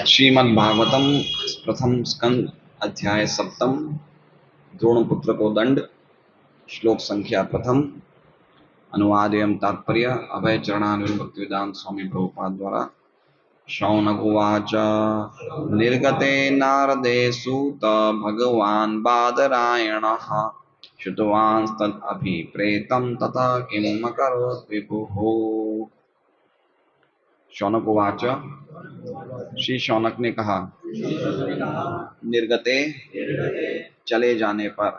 श्रीमद्भागवतम प्रथम स्कंद अध्याय सप्तम द्रोणपुत्र को दंड। श्लोक संख्या प्रथम। अनुवाद एवं तात्पर्य अभय चरणारविंद भक्तिवेदांत स्वामी प्रभुपाद द्वारा। शौनक उवाच निर्गते नारदे सूत भगवान् बादरायणः श्रुतवांस्तद् अभिप्रेतं तथा किम् अकरोत् विभुः। शौनक उवाच, श्री शौनक ने कहा, निर्गते चले जाने पर,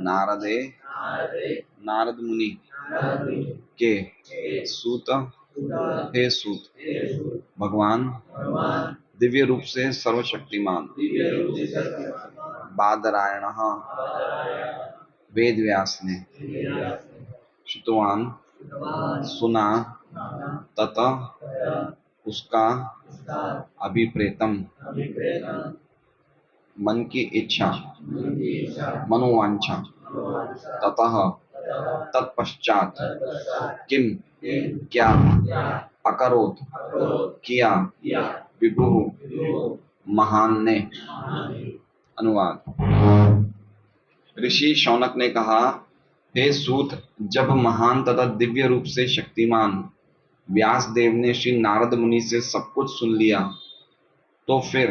नारदे नारद मुनि के, सूत हे सूत, भगवान दिव्य रूप से सर्वशक्तिमान, बादरायण वेद व्यास ने, श्रुतवान सुना, तथा उसका, अभिप्रेतम मन की इच्छा, मनोवांछा, ततः तत्पश्चात, किम क्या, अकरोत किया, विभु महान ने। अनुवाद। ऋषि शौनक ने कहा, हे सूत, जब महान तथा दिव्य रूप से शक्तिमान व्यास देव ने श्री नारद मुनि से सब कुछ सुन लिया, तो फिर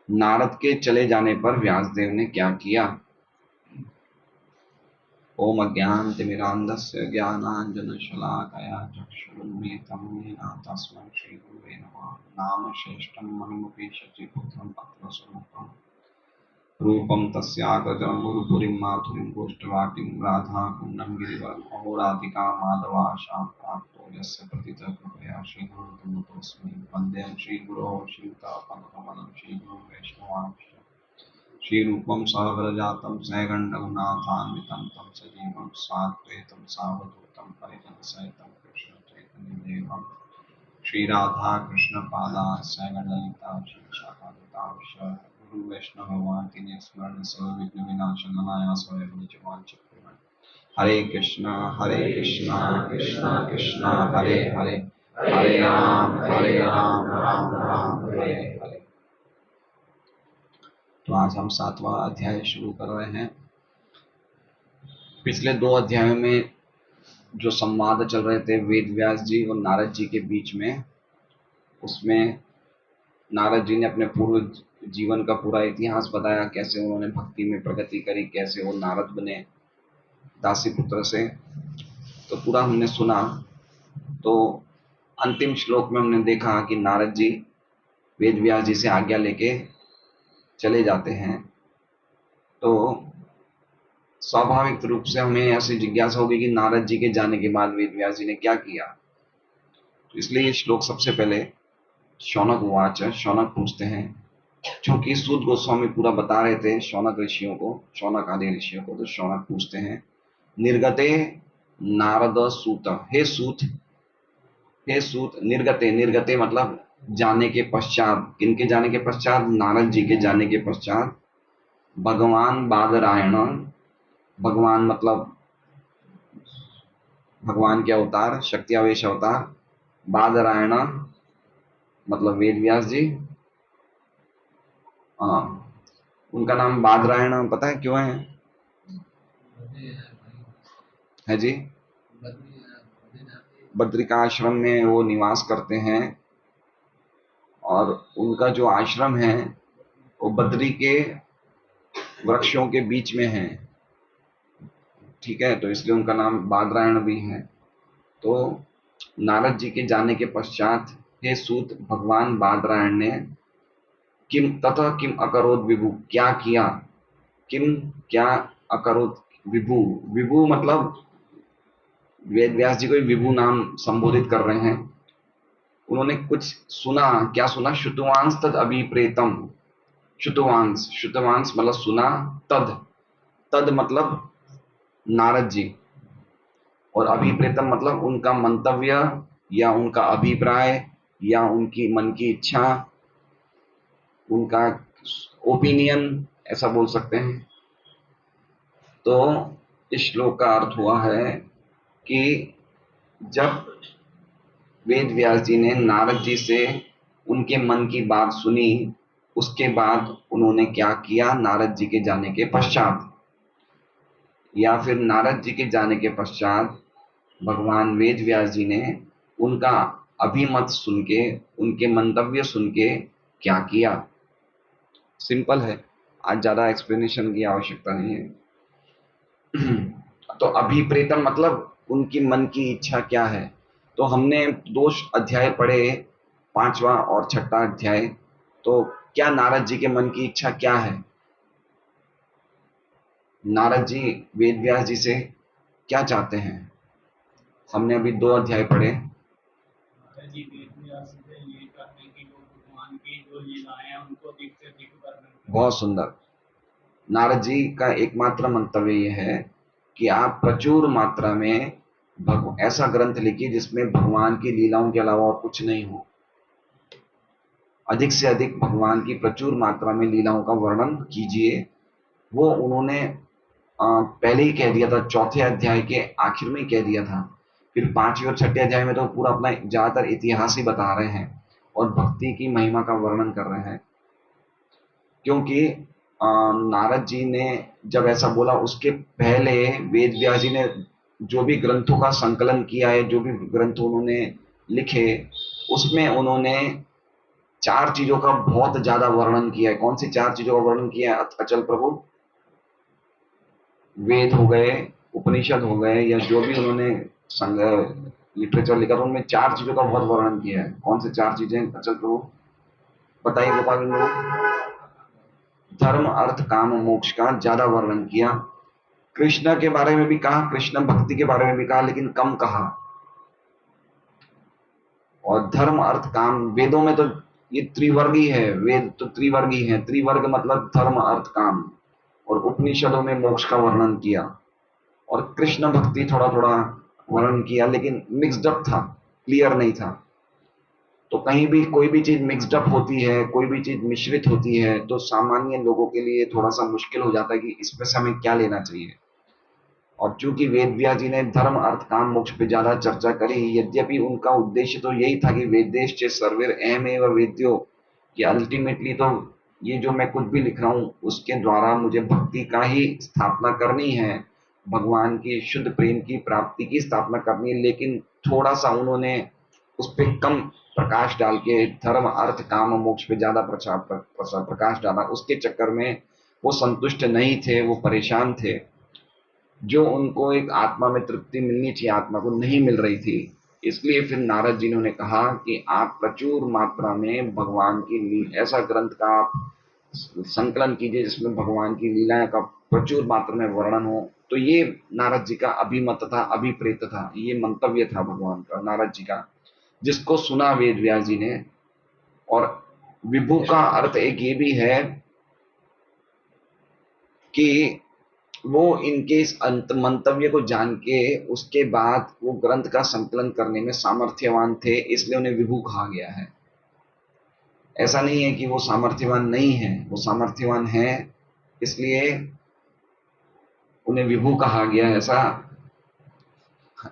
नारद के चले जाने पर व्यास देव ने क्या किया। ओम अज्ञानतिमिरान्धस्य ज्ञानाञ्जनशलाकया चक्षुरुन्मीलितं येन तस्मै श्रीगुरुवे नमः। नाम श्रेष्ठं मणिमपि शचीपुत्रं पत्रस्वरूपम् रूपं तस्याग्रजं गुरुपुरीं माधुरीं गोष्ठवाटीं राधाकुण्डं गिरिवरम् अहोराधिका माधवाशां प्राप्तो यस्य प्रतितः कृपया श्रीगुरुतमतोऽस्मि। वन्देऽहं श्रीगुरोः श्रीयुतापदकमलं श्रीगुरुं वैष्णवांश्च श्रीरूपं सहगरजातं सहगणरघुनाथान्वितं तं सजीवं साद्वैतं सावधूतं परिजनसहितं कृष्णचैतन्यदेवं श्रीराधा कृष्णपादान् सहगणललिता श्रीशाखान्वितांश्च गुरु वैष्णव भगवान की स्मरण सर्व विघ्न विनाशन अनायास वांछित। हरे कृष्णा कृष्णा कृष्णा हरे हरे, हरे राम राम राम हरे हरे। तो आज हम 7वां अध्याय शुरू कर रहे हैं। पिछले 2 अध्यायों में जो संवाद चल रहे थे वेद व्यास जी और नारद जी के बीच में, उसमें नारद जी ने अपने पूर्व जीवन का पूरा इतिहास बताया, कैसे उन्होंने भक्ति में प्रगति करी, कैसे वो नारद बने दासी पुत्र से। तो पूरा हमने सुना। तो अंतिम श्लोक में हमने देखा कि नारद जी वेद व्यास जी से आज्ञा लेके चले जाते हैं। तो स्वाभाविक रूप से हमें ऐसी जिज्ञासा होगी कि नारद जी के जाने के बाद वेद व्यास जी ने क्या किया। तो इसलिए ये श्लोक सबसे पहले शौनक उवाच, शौनक पूछते हैं, क्योंकि सूत गोस्वामी पूरा बता रहे थे शौनक ऋषियों को, शौनक आदि ऋषियों को। तो शौनक पूछते हैं, निर्गते नारद सूत, हे सूत, हे सूत, निर्गते, निर्गते मतलब जाने के पश्चात। किनके जाने के पश्चात? नारद जी के जाने के पश्चात। भगवान बादरायण, भगवान मतलब भगवान के अवतार, शक्ति आवेश अवतार। बादरायण मतलब वेद व्यास जी। उनका नाम बादरायण पता है क्यों है जी? बद्रिकाश्रम में वो निवास करते हैं और उनका जो आश्रम है वो बद्री के वृक्षों के बीच में है। ठीक है, तो इसलिए उनका नाम बादरायण भी है। तो नारद जी के जाने के पश्चात, हे सूत, भगवान बादरायण ने किम तथा किम अकरोत विभु, क्या किया, किम क्या, अकरोत विभु। विभु मतलब वेद व्यास जी को विभु नाम संबोधित कर रहे हैं। उन्होंने कुछ सुना, क्या सुना? श्रुतवांस तद अभिप्रेतम। श्रुतवांस, श्रुतवांस मतलब सुना, तद, तद मतलब नारद जी, और अभिप्रेतम मतलब उनका मंतव्य या उनका अभिप्राय या उनकी मन की इच्छा, उनका ओपिनियन, ऐसा बोल सकते हैं। तो इस श्लोक का अर्थ हुआ है कि जब वेद व्यास जी ने नारद जी से उनके मन की बात सुनी, उसके बाद उन्होंने क्या किया नारद जी के जाने के पश्चात, या फिर नारद जी के जाने के पश्चात भगवान वेद व्यास जी ने उनका अभिमत सुन के, उनके मंतव्य सुन के क्या किया। सिंपल है, आज ज्यादा एक्सप्लेनेशन की आवश्यकता नहीं है। तो अभिप्रेतम मतलब उनकी मन की इच्छा क्या है। तो हमने दो अध्याय पढ़े, पांचवा और छठा अध्याय। तो क्या नारद जी के मन की इच्छा क्या है, नारद जी वेद व्यास जी से क्या चाहते हैं, हमने अभी दो अध्याय पढ़े। जी वेद व्यास जी ये चाहते हैं कि लोग भगवान की जो लीलाएं हैं उनको अधिक से अधिक वर्णन करें। बहुत सुंदर। नारद जी का एकमात्र मंतव्य यह है कि आप प्रचुर मात्रा में ऐसा ग्रंथ लिखिए जिसमें भगवान की लीलाओं के अलावा और कुछ नहीं हो। अधिक से अधिक भगवान की प्रचुर मात्रा में लीलाओं का वर्णन कीजिए। वो उन्होंने पहले ही कह दिया था, चौथे अध्याय के आखिर में ही कह दिया था। फिर पांचवें और छठे अध्याय में तो पूरा अपना ज्यादातर इतिहास ही बता रहे हैं और भक्ति की महिमा का वर्णन कर रहे हैं। क्योंकि नारद जी ने जब ऐसा बोला, उसके पहले वेद व्यास जी ने जो भी ग्रंथों का संकलन किया है, जो भी ग्रंथ उन्होंने लिखे, उसमें उन्होंने चार चीजों का बहुत ज्यादा वर्णन किया है। कौन सी चार चीजों का वर्णन किया है अचल प्रभु? वेद हो गए, उपनिषद हो गए, या जो भी उन्होंने लिटरेचर लिखा था उनमें चार चीजों का बहुत वर्णन किया है। कौन से चार चीजें अचल प्रभु बताइए गोपाल बिंदु? धर्म अर्थ काम मोक्ष का ज्यादा वर्णन किया। कृष्ण के बारे में भी कहा, कृष्ण भक्ति के बारे में भी कहा, लेकिन कम कहा। और धर्म अर्थ काम, वेदों में तो ये त्रिवर्गी है, वेद तो त्रिवर्गी है। त्रिवर्ग मतलब धर्म अर्थ काम। और उपनिषदों में मोक्ष का वर्णन किया। और कृष्ण भक्ति थोड़ा थोड़ा वर्णन किया, लेकिन मिक्सड अप था, क्लियर नहीं था। तो कहीं भी कोई भी चीज मिक्सड अप होती है, कोई भी चीज मिश्रित होती है, तो सामान्य लोगों के लिए थोड़ा सा मुश्किल हो जाता है कि इसमें से हमें क्या लेना चाहिए। और चूंकि वेद व्यास जी ने धर्म अर्थ काम मोक्ष पे ज्यादा चर्चा करी, यद्यपि उनका उद्देश्य तो यही था कि वेदेश चे सर्वेर अहमेव वेद्यो, कि अल्टीमेटली तो ये जो मैं कुछ भी लिख रहा हूँ उसके द्वारा मुझे भक्ति का ही स्थापना करनी है, भगवान की शुद्ध प्रेम की प्राप्ति की स्थापना करनी है। लेकिन थोड़ा सा उन्होंने उस पर कम प्रकाश डाल के धर्म अर्थ काम मोक्ष पे ज्यादा प्रकाश डाला। उसके चक्कर में वो संतुष्ट नहीं थे, वो परेशान थे। जो उनको एक आत्मा में तृप्ति मिलनी चाहिए, आत्मा को नहीं मिल रही थी। इसलिए फिर नारद जी ने कहा कि आप प्रचुर मात्रा में भगवान की ऐसा ग्रंथ का आप संकलन कीजिए जिसमें भगवान की लीलाएं का प्रचुर मात्रा में वर्णन हो। तो ये नारद जी का अभिमत था, अभिप्रेत था, ये मंतव्य था भगवान का, नारद जी का, जिसको सुना वेद व्यास जी ने। और विभु का अर्थ एक ये भी है कि वो इनके इस अंत मंतव्य को जान के उसके बाद वो ग्रंथ का संकलन करने में सामर्थ्यवान थे, इसलिए उन्हें विभु कहा गया है। ऐसा नहीं है कि वो सामर्थ्यवान नहीं है, वो सामर्थ्यवान है, इसलिए उन्हें विभु कहा गया है, ऐसा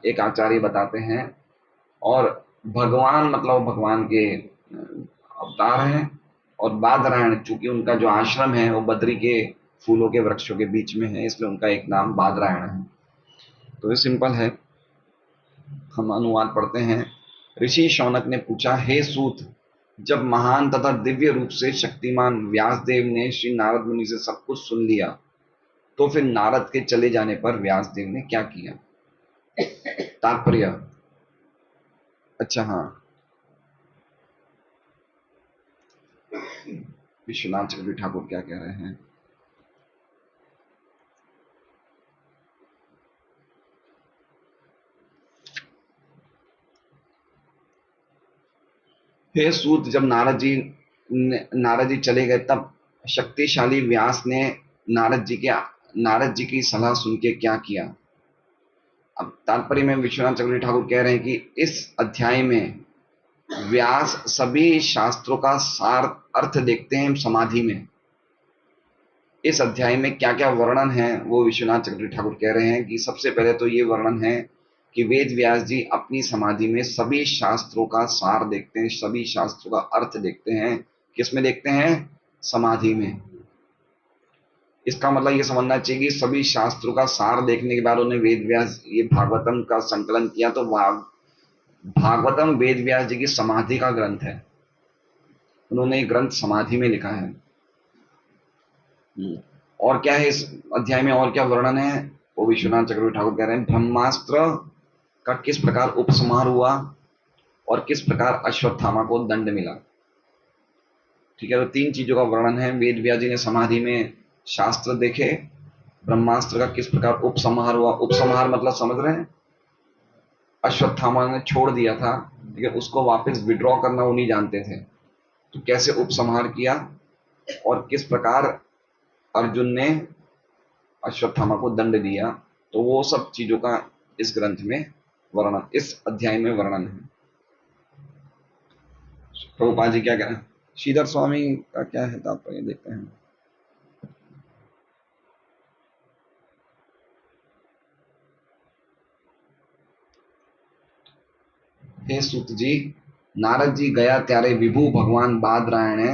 एक आचार्य बताते हैं। और भगवान मतलब भगवान के अवतार हैं। और बादरायण, चूंकि उनका जो आश्रम है वो बद्री के फूलों के वृक्षों के बीच में है, इसलिए उनका एक नाम बादरायण है। तो ये सिंपल है। हम अनुवाद पढ़ते हैं। ऋषि शौनक ने पूछा, हे सूत, जब महान तथा दिव्य रूप से शक्तिमान व्यासदेव ने श्री नारद मुनि से सब कुछ सुन लिया, तो फिर नारद के चले जाने पर व्यासदेव ने क्या किया? तात्पर्य, अच्छा हाँ, विश्वनाथ चक्रवर्ती ठाकुर क्या कह रहे हैं? हे सूत, जब नारद जी चले गए, तब शक्तिशाली व्यास ने नारद जी की सलाह सुन के क्या किया? अब तात्पर्य में विश्वनाथ चक्रवर्ती ठाकुर कह रहे हैं कि इस अध्याय में व्यास सभी शास्त्रों का सार अर्थ देखते हैं समाधि में। इस अध्याय में क्या क्या वर्णन है वो विश्वनाथ चक्रवर्ती ठाकुर कह रहे हैं कि सबसे पहले तो ये वर्णन है कि वेद व्यास जी अपनी समाधि में सभी शास्त्रों का सार देखते हैं, सभी शास्त्रों का अर्थ देखते हैं। किसमें देखते हैं? समाधि में। इसका मतलब ये समझना चाहिए कि सभी शास्त्रों का सार देखने के बाद उन्हें वेद व्यास ये भागवतम का संकलन किया, तो भागवतम वेद व्यास जी की समाधि का ग्रंथ है। उन्होंने ये ग्रंथ समाधि में लिखा है। और क्या है इस अध्याय में, और क्या वर्णन है? वो विश्वनाथ चक्रवर्ती ठाकुर कह रहे हैं ब्रह्मास्त्र का किस प्रकार उपसंहार हुआ और किस प्रकार अश्वत्थामा को दंड मिला। ठीक है, तो 3 चीजों का वर्णन है। वेद व्यास जी ने समाधि में शास्त्र देखे, ब्रह्मास्त्र का किस प्रकार उपसंहार हुआ। उपसंहार मतलब समझ रहे हैं? अश्वत्थामा ने छोड़ दिया था, लेकिन उसको वापस विड्रॉ करना वो नहीं जानते थे, तो कैसे उपसंहार किया और किस प्रकार अर्जुन ने अश्वत्थामा को दंड दिया, तो वो सब चीजों का इस ग्रंथ में वर्णन, इस अध्याय में वर्णन है। प्रभुपाद जी क्या कह रहे हैं? श्रीधर स्वामी का क्या है तात्पर्य, देखते हैं। हे सूत जी, નારદ જી ગયા ત્યારે વિભુ ભગવાન બાદરાયણે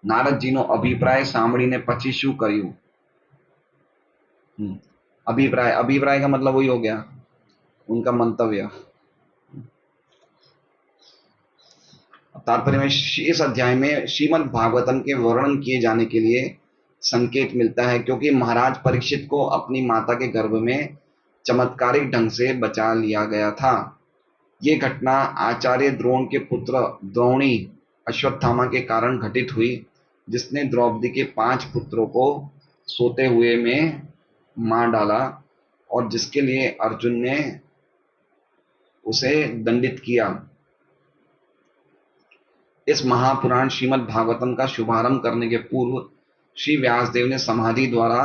નારદજીનો અભિપ્રાય સાંભળીને પછી શું કર્યું? अभिप्राय, अभिप्राय का मतलब वही हो गया उनका मंतव्य। तात्पर्य में इस अध्याय में श्रीमद् भागवतम के वर्णन किए जाने के लिए संकेत मिलता है, क्योंकि महाराज परीक्षित को अपनी माता के गर्भ में चमत्कारिक ढंग से बचा लिया गया था। ये घटना आचार्य द्रोण के पुत्र द्रोणी अश्वत्थामा के कारण घटित हुई, जिसने द्रौपदी के 5 पुत्रों को सोते हुए में मार डाला और जिसके लिए अर्जुन ने उसे दंडित किया। इस महापुराण श्रीमद् भागवतम का शुभारंभ करने के पूर्व श्री व्यासदेव ने समाधि द्वारा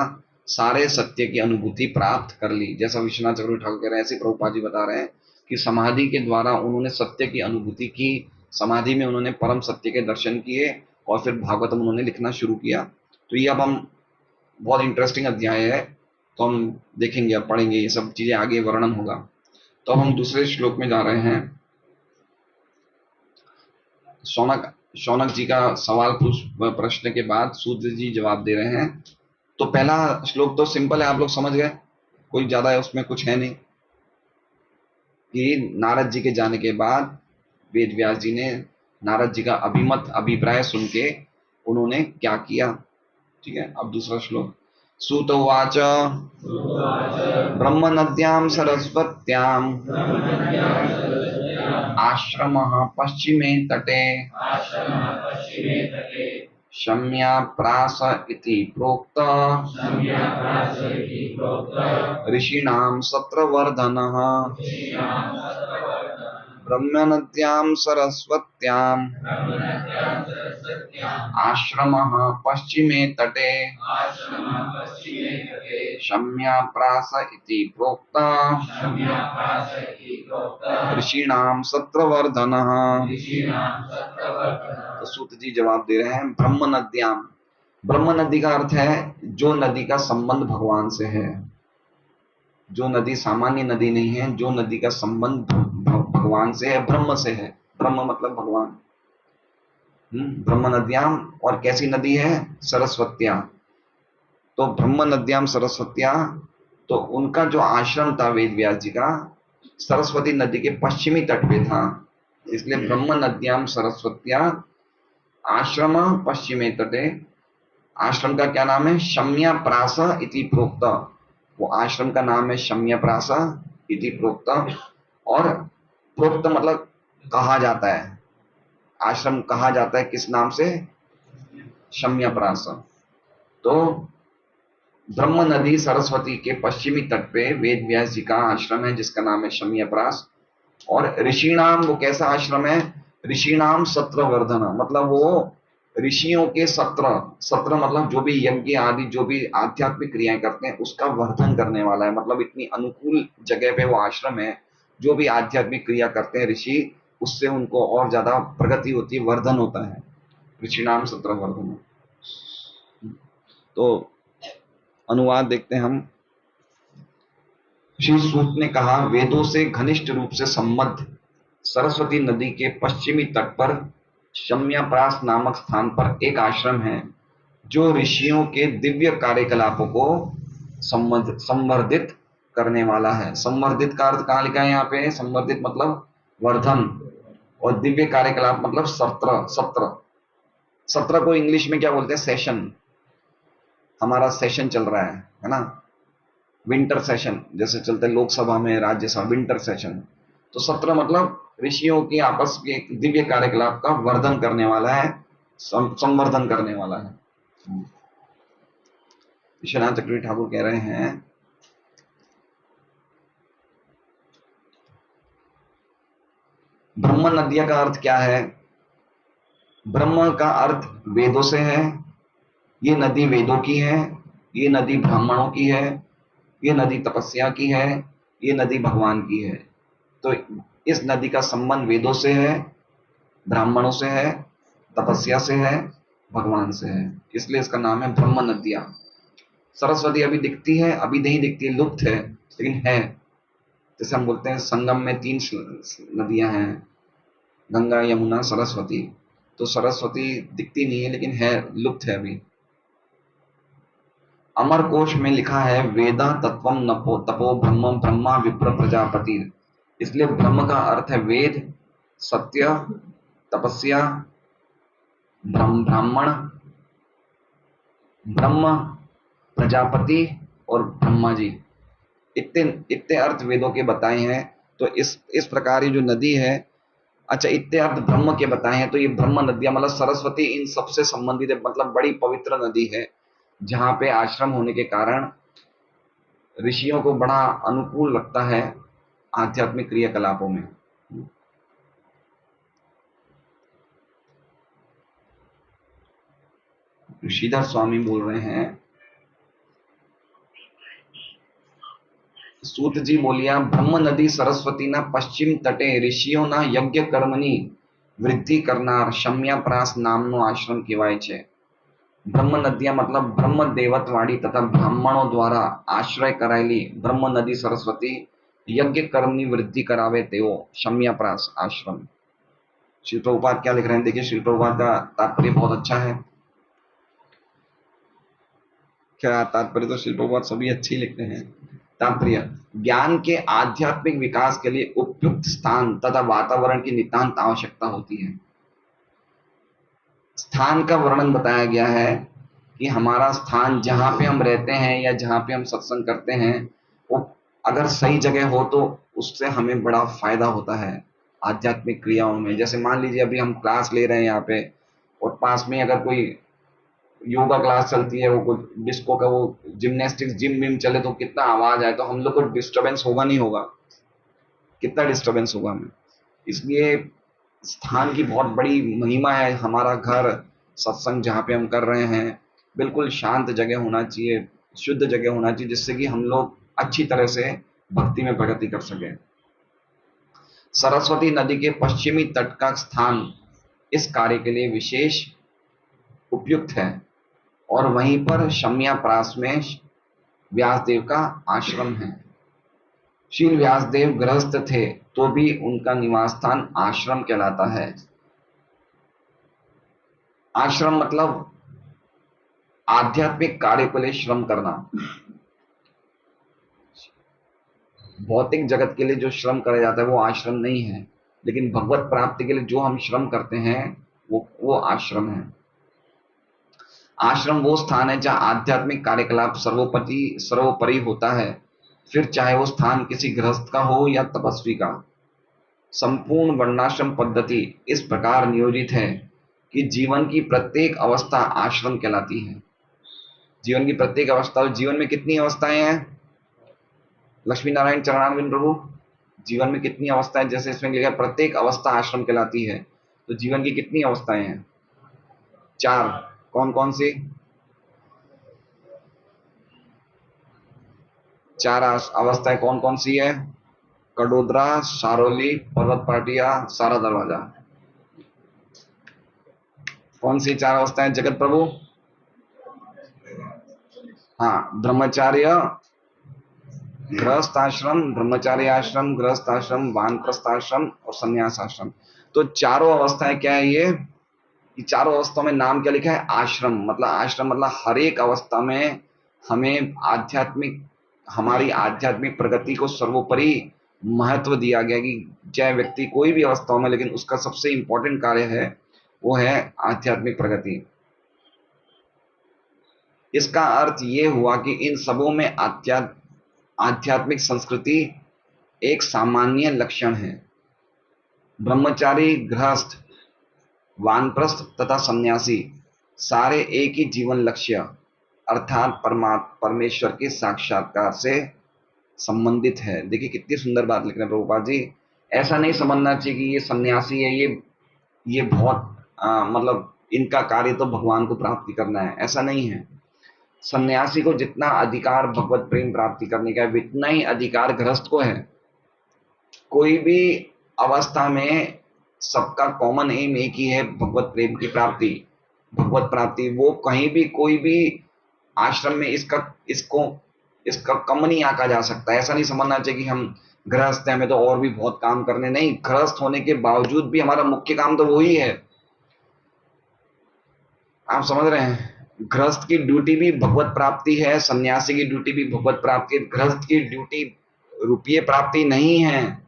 सारे सत्य की अनुभूति प्राप्त कर ली। जैसा विश्वनाथ चक्रवर्ती ठाकुर कह रहे हैं, ऐसे प्रभुपाद जी बता रहे हैं कि समाधि के द्वारा उन्होंने सत्य की अनुभूति की। समाधि में उन्होंने परम सत्य के दर्शन किए और फिर भागवतम उन्होंने लिखना शुरू किया। तो ये अब हम, बहुत इंटरेस्टिंग अध्याय है, तो हम देखेंगे, अब पढ़ेंगे, ये सब चीजें आगे वर्णन होगा। तो अब हम दूसरे श्लोक में जा रहे हैं। शौनक जी का सवाल प्रश्न के बाद सूत जी जवाब दे रहे हैं। तो पहला श्लोक तो सिंपल है, आप लोग समझ गए, कोई ज्यादा है उसमें कुछ है नहीं, कि नारद जी के जाने के बाद वेद व्यास जी ने नारद जी का अभिप्राय सुन के उन्होंने क्या किया। ठीक है, अब दूसरा श्लोक। सूत उवाच ब्रह्म नद्यां सरस्वत्यां आश्रमः पश्चिमे तटे शम्याप्रास इति प्रोक्त ऋषीणां सत्रवर्धनः। ब्रह्मनद्यां सरस्वत्यां आश्रमः पश्चिमे तटे शम्याप्रास इति प्रोक्त ऋषीणां सत्रवर्धनः। तो सूत जी जवाब दे रहे हैं ब्रह्म नद्यां। ब्रह्म नदी का अर्थ है जो नदी का संबंध भगवान से है, जो नदी सामान्य नदी नहीं है, जो नदी का संबंध भगवान से है, ब्रह्म से है। ब्रह्म मतलब भगवान। ब्रह्म नद्याम, और कैसी नदी है? सरस्वत्या। तो ब्रह्म नद्याम सरस्वत्या, तो उनका जो आश्रम था वेद व्यास जी का, सरस्वती नदी के पश्चिमी तट पे था, इसलिए ब्रह्म नद्याम सरस्वत्या आश्रम पश्चिमे तटे। आश्रम का क्या नाम है? शम्याप्रास इति प्रोक्त। वो आश्रम का नाम है शम्याप्रास इति प्रोक्त। और प्रोक्त मतलब कहा जाता है, आश्रम कहा जाता है किस नाम से? शम्याप्रास। तो ब्रह्म नदी सरस्वती के पश्चिमी तट पे वेद व्यास जी का आश्रम है जिसका नाम है शम्याप्रास। और ऋषिणाम, वो कैसा आश्रम है? ऋषिणाम सत्रवर्धन, मतलब वो ऋषियों के सत्र मतलब जो भी यज्ञ आदि जो भी आध्यात्मिक क्रियाएं करते हैं उसका वर्धन करने वाला है। मतलब इतनी अनुकूल जगह पे वो आश्रम है, जो भी आध्यात्मिक क्रिया करते हैं ऋषि, उससे उनको और ज्यादा प्रगति होती है, वर्धन होता है। ऋषिणाम सत्रवर्धन। तो अनुवाद देखते हैं हम। श्री सूत ने कहा, वेदों से घनिष्ठ रूप से संबद्ध सरस्वती नदी के पश्चिमी तट पर शम्याप्रास नामक स्थान पर एक आश्रम है जो ऋषियों के दिव्य कार्यकलापों को संवर्धित करने वाला है। संवर्धित का अर्थ कहाँ लिखा है यहाँ पे? संवर्धित मतलब वर्धन, और दिव्य कार्यकलाप मतलब सत्र। सत्र सत्र को इंग्लिश में क्या बोलते हैं? सेशन। हमारा सेशन चल रहा है ना, विंटर सेशन जैसे चलते हैं लोकसभा में, राज्यसभा, विंटर सेशन। तो सत्र मतलब ऋषियों के आपस के दिव्य कार्यकलाप का वर्धन करने वाला है, संवर्धन करने वाला है। विश्वनाथ चक्रवर्ती ठाकुर कह रहे हैं, ब्रह्म नदिया का अर्थ क्या है? ब्रह्म का अर्थ वेदों से है। ये नदी वेदों की है, ये नदी ब्राह्मणों की है, ये नदी तपस्या की है, ये नदी भगवान की है। तो इस नदी का संबंध वेदों से है, ब्राह्मणों से है, तपस्या से है, भगवान से है, इसलिए इसका नाम है ब्रह्म नदिया। सरस्वती अभी दिखती है, अभी नहीं दिखती है, लुप्त है, लेकिन है। जैसे हम बोलते हैं संगम में 3 नदियां हैं, गंगा, यमुना, सरस्वती। तो सरस्वती दिखती नहीं है, लेकिन है, लुप्त है अभी। अमर कोश में लिखा है, वेदा तत्वम नपो तपो ब्रह्म ब्रह्मा विप्र प्रजापति। इसलिए ब्रह्म का अर्थ है वेद, सत्य, तपस्या, ब्राह्मण, ब्रह्म, प्रजापति और ब्रह्मा जी। इतने इतने अर्थ वेदों के बताए हैं। तो इस प्रकार ये जो नदी है, अच्छा, इतने अर्थ ब्रह्म के बताए हैं, तो ये ब्रह्म नदियां मतलब सरस्वती इन सबसे संबंधित है, मतलब बड़ी पवित्र नदी है, जहां पे आश्रम होने के कारण ऋषियों को बड़ा अनुकूल लगता है आध्यात्मिक क्रियाकलापों में। ऋषिधर स्वामी बोल रहे हैं, सूत जी बोलिया, ब्रह्म नदी सरस्वती ना पश्चिम तटे ऋषियों ना यज्ञ कर्मनी वृद्धि करनार शम्याप्रास नामनो आश्रम कહેવાય છે। ब्रह्म नदियां मतलब ब्रह्म देवतवाड़ी तथा ब्राह्मणों द्वारा आश्रय कराયેલી ब्रह्म नदी सरस्वती यज्ञ कर्मनी वृद्धि करावे तेओ शम्याप्रास आश्रम। श्री प्रभुपाद क्या लिख रहे हैं? देखिए, श्री प्रभुपाद का तात्पर्य बहुत अच्छा है। क्या तात्पर्य? तो श्री प्रभुपाद सभी अच्छे ही लिखते हैं। तात्पर्य, ज्ञान के आध्यात्मिक विकास के लिए उपयुक्त स्थान तथा वातावरण की नितांत आवश्यकता होती है। स्थान का वर्णन बताया गया है कि हमारा स्थान जहां पे हम रहते हैं या जहां पे हम सत्संग करते हैं, वो अगर सही जगह हो तो उससे हमें बड़ा फायदा होता है आध्यात्मिक क्रियाओं में। जैसे मान लीजिए अभी हम क्लास ले रहे हैं यहाँ पे, और पास में अगर कोई योगा क्लास चलती है, वो कुछ डिस्को का वो जिम्नास्टिक्स जिम विम चले, तो कितना आवाज आए तो हम लोग को डिस्टरबेंस होगा नहीं होगा? कितना डिस्टरबेंस होगा हमें। इसलिए स्थान की बहुत बड़ी महिमा है। हमारा घर, सत्संग जहाँ पे हम कर रहे हैं, बिल्कुल शांत जगह होना चाहिए, शुद्ध जगह होना चाहिए, जिससे कि हम लोग अच्छी तरह से भक्ति में प्रगति कर सकें। सरस्वती नदी के पश्चिमी तट का स्थान इस कार्य के लिए विशेष उपयुक्त है, और वहीं पर शम्याप्रास में व्यासदेव का आश्रम है। श्री व्यासदेव गृहस्थ थे, तो भी उनका निवास स्थान आश्रम कहलाता है। आश्रम मतलब आध्यात्मिक कार्य के लिए श्रम करना। भौतिक जगत के लिए जो श्रम करा जाता है वो आश्रम नहीं है, लेकिन भगवत प्राप्ति के लिए जो हम श्रम करते हैं वो आश्रम है। आश्रम वो स्थान है जहां आध्यात्मिक कार्यकलाप सर्वोपरि होता है, फिर चाहे वो स्थान किसी गृहस्थ का हो या तपस्वी का। संपूर्ण वर्णाश्रम पद्धति इस प्रकार नियोजित है कि जीवन की प्रत्येक अवस्था आश्रम कहलाती है। जीवन की प्रत्येक अवस्था, और जीवन में कितनी अवस्थाएं हैं? लक्ष्मी नारायण चरणारविंद प्रभु, जीवन में कितनी अवस्थाएं? जैसे इसमें लिखा प्रत्येक अवस्था आश्रम कहलाती है, तो जीवन की कितनी अवस्थाएं हैं? 4। कौन कौन सी? 4 अवस्थाएं कौन कौन सी है? कडोदरा, सारोली, पर्वत पाटिया, सारा दरवाजा। कौन सी 4 अवस्थाएं जगत प्रभु? हाँ, ब्रह्मचार्य, गृहस्थ आश्रम, ब्रह्मचार्य आश्रम, गृहस्थ आश्रम, वानप्रस्थ आश्रम और संन्यास आश्रम। तो चारों अवस्थाएं क्या है ये चारों अवस्थाओं में नाम क्या लिखा है? आश्रम। मतलब आश्रम मतलब हर एक अवस्था में हमें हमारी आध्यात्मिक प्रगति को सर्वोपरि महत्व दिया गया कि चाहे व्यक्ति कोई भी अवस्थाओं में, लेकिन उसका सबसे इंपॉर्टेंट कार्य है वो है आध्यात्मिक प्रगति। इसका अर्थ ये हुआ कि इन सबों में आध्यात्मिक संस्कृति एक सामान्य लक्षण है। ब्रह्मचारी, गृहस्थ, वानप्रस्थ तथा सन्यासी सारे एक ही जीवन लक्ष्य अर्थात परमेश्वर के साक्षात्कार से संबंधित है। देखिए कितनी सुंदर बात लिख रहे हैं प्रभुपाद जी। ऐसा नहीं समझना चाहिए कि ये सन्यासी है, ये बहुत मतलब इनका कार्य तो भगवान को प्राप्ति करना है, ऐसा नहीं है। सन्यासी को जितना अधिकार भगवत प्रेम प्राप्ति करने का है, उतना ही अधिकार गृहस्थ को है। कोई भी अवस्था में सबका कॉमन एम एक ही है, भगवत प्रेम की प्राप्ति, भगवत प्राप्ति। वो कहीं भी कोई भी आश्रम में इसका कम नहीं आका जा सकता। ऐसा नहीं समझना चाहिए कि हम गृहस्थ हैं, हमें तो और भी बहुत काम करने। नहीं, गृहस्थ होने के बावजूद भी हमारा मुख्य काम तो वही है। आप समझ रहे हैं? गृहस्थ की ड्यूटी भी भगवत प्राप्ति है, सन्यासी की ड्यूटी भी भगवत प्राप्ति है। गृहस्थ की ड्यूटी रुपये प्राप्ति नहीं है,